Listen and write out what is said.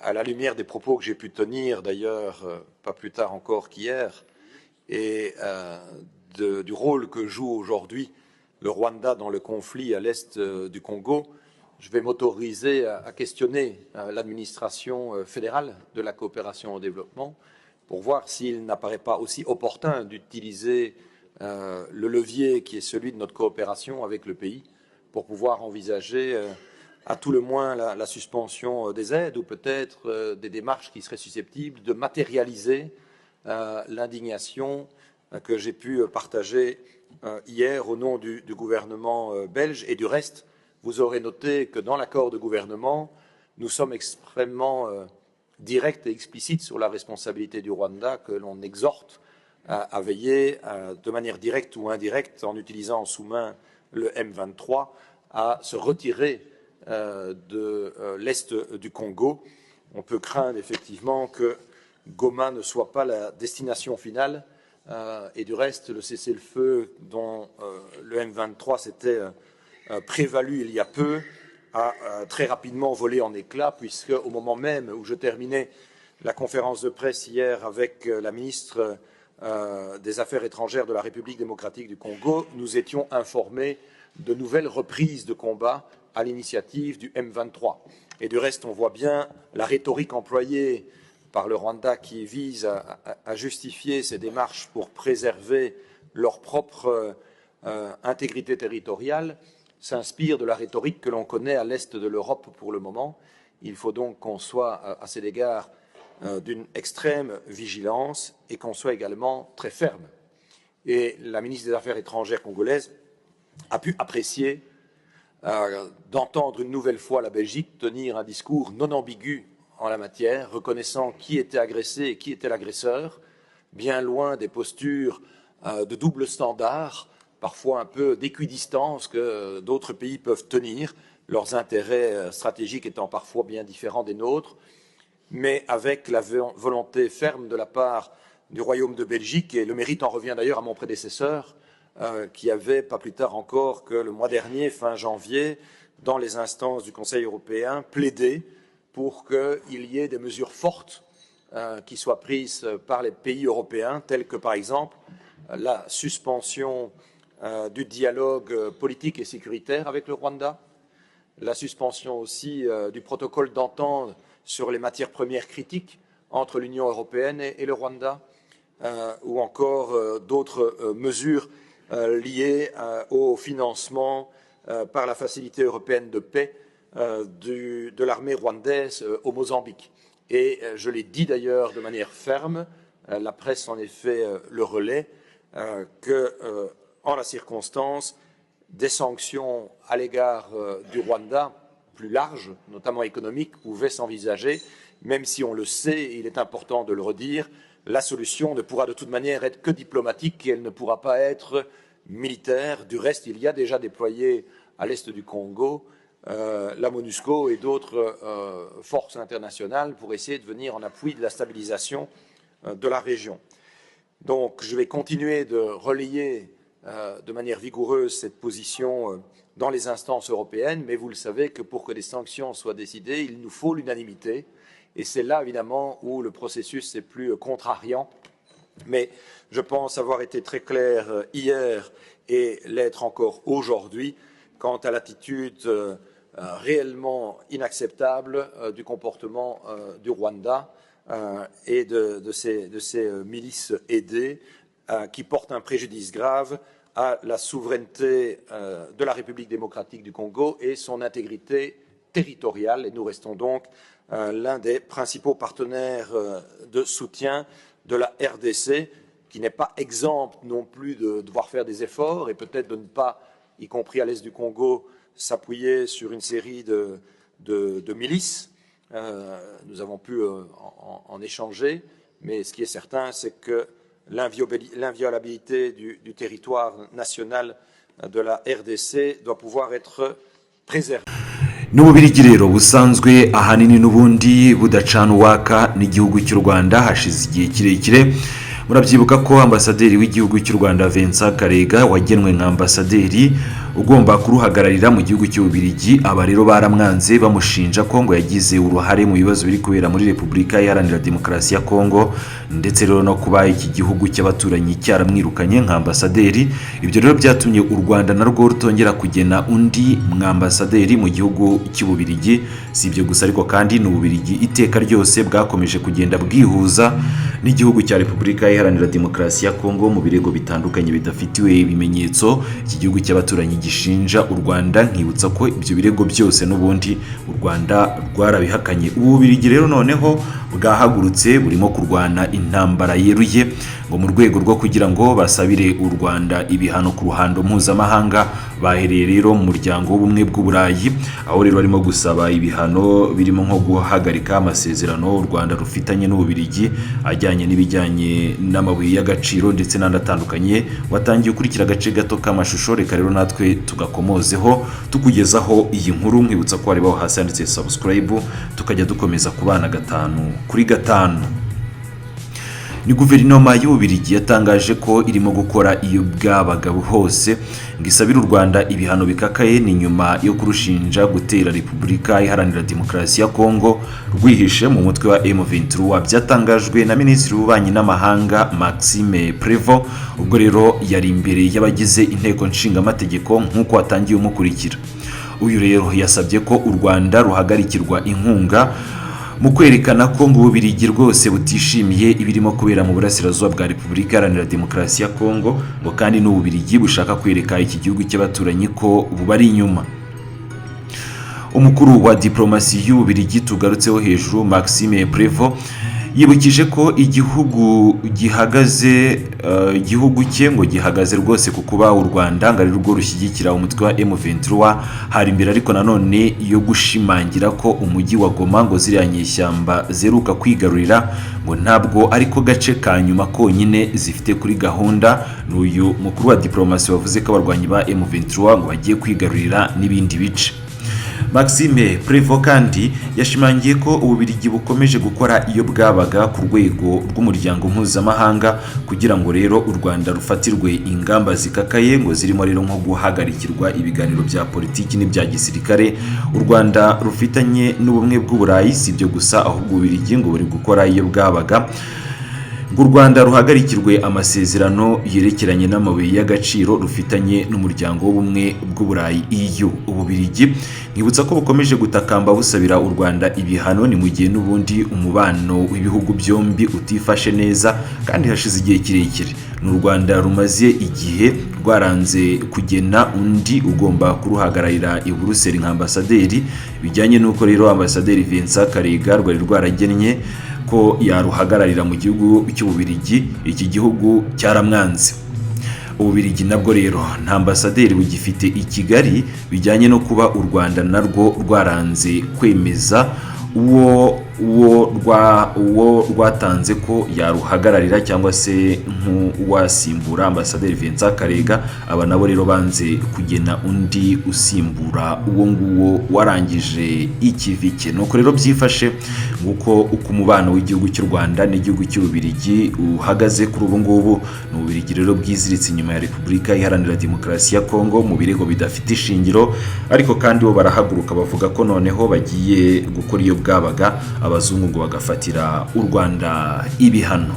à la lumière des propos que j'ai pu tenir, d'ailleurs, pas plus tard encore qu'hier, et du rôle que joue aujourd'hui le Rwanda dans le conflit à l'est du Congo, je vais m'autoriser à questionner l'administration fédérale de la coopération au développement pour voir s'il n'apparaît pas aussi opportun d'utiliser le levier qui est celui de notre coopération avec le pays pour pouvoir envisager à tout le moins la suspension des aides ou peut-être des démarches qui seraient susceptibles de matérialiser l'indignation que j'ai pu partager hier au nom du gouvernement belge. Et du reste, vous aurez noté que dans l'accord de gouvernement, nous sommes extrêmement directs et explicites sur la responsabilité du Rwanda, que l'on exhorte à veiller de manière directe ou indirecte, en utilisant en sous-main le M23, à se retirer de l'est du Congo. On peut craindre effectivement que Goma ne soit pas la destination finale. Et du reste, le cessez-le-feu dont le M23 s'était prévalu il y a peu a très rapidement volé en éclats, puisque au moment même où je terminais la conférence de presse hier avec la ministre des Affaires étrangères de la République démocratique du Congo, nous étions informés de nouvelles reprises de combat à l'initiative du M23. Et du reste, on voit bien la rhétorique employée par le Rwanda qui vise à justifier ces démarches pour préserver leur propre intégrité territoriale, s'inspire de la rhétorique que l'on connaît à l'est de l'Europe pour le moment. Il faut donc qu'on soit à cet égard d'une extrême vigilance et qu'on soit également très ferme. Et la ministre des Affaires étrangères congolaise a pu apprécier d'entendre une nouvelle fois la Belgique tenir un discours non ambigu en la matière, reconnaissant qui était agressé et qui était l'agresseur, bien loin des postures de double standard, parfois un peu d'équidistance que d'autres pays peuvent tenir, leurs intérêts stratégiques étant parfois bien différents des nôtres, mais avec la volonté ferme de la part du Royaume de Belgique, et le mérite en revient d'ailleurs à mon prédécesseur, qui avait, pas plus tard encore que le mois dernier, fin janvier, dans les instances du Conseil européen, plaidé pour qu'il y ait des mesures fortes qui soient prises par les pays européens, telles que, par exemple, la suspension du dialogue politique et sécuritaire avec le Rwanda, la suspension aussi du protocole d'entente sur les matières premières critiques entre l'Union européenne et le Rwanda, ou encore d'autres mesures liées au financement par la Facilité européenne de paix de l'armée rwandaise au Mozambique. Et je l'ai dit d'ailleurs de manière ferme, la presse en effet le relais, que en la circonstance, des sanctions à l'égard du Rwanda plus larges, notamment économiques, pouvaient s'envisager, même si on le sait, il est important de le redire, la solution ne pourra de toute manière être que diplomatique et elle ne pourra pas être militaire. Du reste, il y a déjà déployé à l'est du Congo la MONUSCO et d'autres forces internationales pour essayer de venir en appui de la stabilisation de la région. Donc, je vais continuer de relayer de manière vigoureuse cette position dans les instances européennes, mais vous le savez que pour que des sanctions soient décidées, il nous faut l'unanimité. Et c'est là, évidemment, où le processus est plus contrariant. Mais je pense avoir été très clair hier et l'être encore aujourd'hui quant à l'attitude réellement inacceptable du comportement du Rwanda et de ces milices aidées qui portent un préjudice grave à la souveraineté de la République démocratique du Congo et son intégrité territoriale. Et nous restons donc l'un des principaux partenaires de soutien de la RDC, qui n'est pas exempt non plus de devoir faire des efforts et peut-être de ne pas, y compris à l'est du Congo, s'appuyer sur une série de milices. Nous avons pu en échanger, mais ce qui est certain, c'est que l'inviolabilité du territoire national de la RDC doit pouvoir être préservée. N'ububirigi rero busanzwe ahanini n'ubundi budacana uwaka n'igihugu cy'u Rwanda hashize igihe kirekire. Murabyibuka ko ambasaderi w'igihugu cy'u Rwanda Vincent Karega wagenwe nka ambasaderi ugomba kuruhagararira mu gihugu cy'Ububiligi. Aba rero baramwanze bamushinja ko ngo yagize uruhare mu bibazo biri kubera muri Repubulika Iharanira Demokarasi ya Kongo, ndetse rero no kuba iki gihugu cy'abaturanyi cyaramwirukanye nk'ambasaderi. Ibyo rero byatumye u Rwanda narwo rutongera kugena undi mwambasaderi mu gihugu cy'Ububiligi. Si ibyo gusa ariko kandi n'Ububiligi iteka ryose bwakomeje kugenda bwihuza n'igihugu cya Repubulika Iharanira Demokarasi ya Kongo mu birego bitandukanye bidafitiwe ibimenyetso. Iki gihugu cy'abaturanyi gishinja u Rwanda, nkibutsa ko ibyo birego byose n'ubundi u Rwanda rwarabihakanye. Ububiligi rero noneho bwahagurutse burimo kurwana intambara yeruye ngo mu rwego rwo kugira ngo basabire u Rwanda ibihano ku ruhando mpuzamahanga. Bahereye rero mu muryango w'ubumwe bw'Uburayi, aho rero barimo gusaba ibihano birimo nko guhagarika amasezerano u Rwanda rufitanye n'Ububiligi ajyanye n'ibijyanye n'amabuye y'agaciro ndetse n'andi atandukanye. Watangiye ukurikira agace gato k'amashusho, reka rero natwe tugakomozeho tukugezaho iyi nkuru. Nkibutsa ko warebaho hasi handitse subscribe, tukajya dukomeza kubana 5/5. Ni guverinoma y'Ububiligi yatangaje ko irimo gukora iyo bwabaga hose ngo isabire u Rwanda ibihano bikakaye, ni nyuma yo kurushinja gutera Repubulika Iharanira Demokarasi ya Kongo rwihishe mu mutwe wa M23. Byatangajwe na Minisitiri w'Ububanyi n'Amahanga Maxime Prévost, ubwo rero yari imbere y'abagize inteko nshingamategeko nk'uko watangiye umukurikira. Uyu rero yasabye ko u Rwanda ruhagarikirwa inkunga mu kwerekana ko ngo Ububiligi rwose butishimiye ibirimo kubera mu burasirazuba bwa Repubulika Iharanira Demokarasi ya Kongo, ngo kandi n'Ububiligi bushaka kwereka iki gihugu cy'abaturanyi ko bubari inyuma. Umukuru wa diplomasi y'Ububiligi tugarutseho hejuru Maxime Prévost yibukije ko igihugu cye ngo gihagaze rwose ku kuba u Rwanda ngo ari rwo rushyigikira umutwe wa M23. Hari imbere ariko nanone yo gushimangira ko umujyi wa Goma ngo ziriya nyeshyamba zeruka kwigarurira ngo ntabwo ariko gace ka nyuma konyine zifite kuri gahunda. N'uyu mukuru wa diplomasi wavuze ko abarwanyi ba M23 ngo bagiye kwigarurira n'ibindi bice. Maxime Prévost kandi yashimangiye ko Ububiligi bukomeje gukora iyo bwabaga ku rwego rw'umuryango mpuzamahanga kugira ngo rero u Rwanda rufatirwe ingamba zikakaye, ngo zirimo rero nko guhagarikirwa ibiganiro bya politiki n'ibya gisirikare u Rwanda rufitanye n'ubumwe bw'Uburayi. Si ibyo gusa ahubwo Ububiligi ngo buri gukora iyo bwabaga u Rwanda ruhagarikirwe amasezerano yerekeranye n'amabuye y'agaciro rufitanye n'umuryango w'ubumwe bw'Uburayi EU. Ububiligi nkibutsa ko bukomeje gutakamba busabira u Rwanda ibihano, ni mu gihe n'ubundi umubano w'ibihugu byombi utifashe neza kandi hashize igihe kirekire. N'u Rwanda rumaze igihe rwaranze kugena undi ugomba kuruhagararira i Buruseli nk'ambasaderi, bijyanye n'uko rero ambasaderi Vincent Karega rwari rwaragennye ko yaruhagararira mu gihugu cy'Ububiligi. Iki gihugu cyaramwanze. Ububiligi nabwo rero nta ambasaderi bugifite i Kigali, bijyanye no kuba u Rwanda narwo rwaranze kwemeza uwo rwatanze ko yaruhagararira cyangwa se nk'uwasimbura ambasaderi Vincent Karega. Aba nabo rero banze kugena undi usimbura uwo nguwo warangije ikivi cye. Nuko rero byifashe nguko uko umubano w'igihugu cy'u Rwanda n'igihugu cy'Ububiligi uhagaze kuri ubu ngubu. N'Ububiligi rero bwiziritse inyuma ya Repubulika Iharanira Demokarasi ya Kongo mu birego bidafite ishingiro, ariko kandi bo barahaguruka bavuga ko noneho bagiye gukora iyo bwabaga abazungu ngo bagafatira u Rwanda ibihano.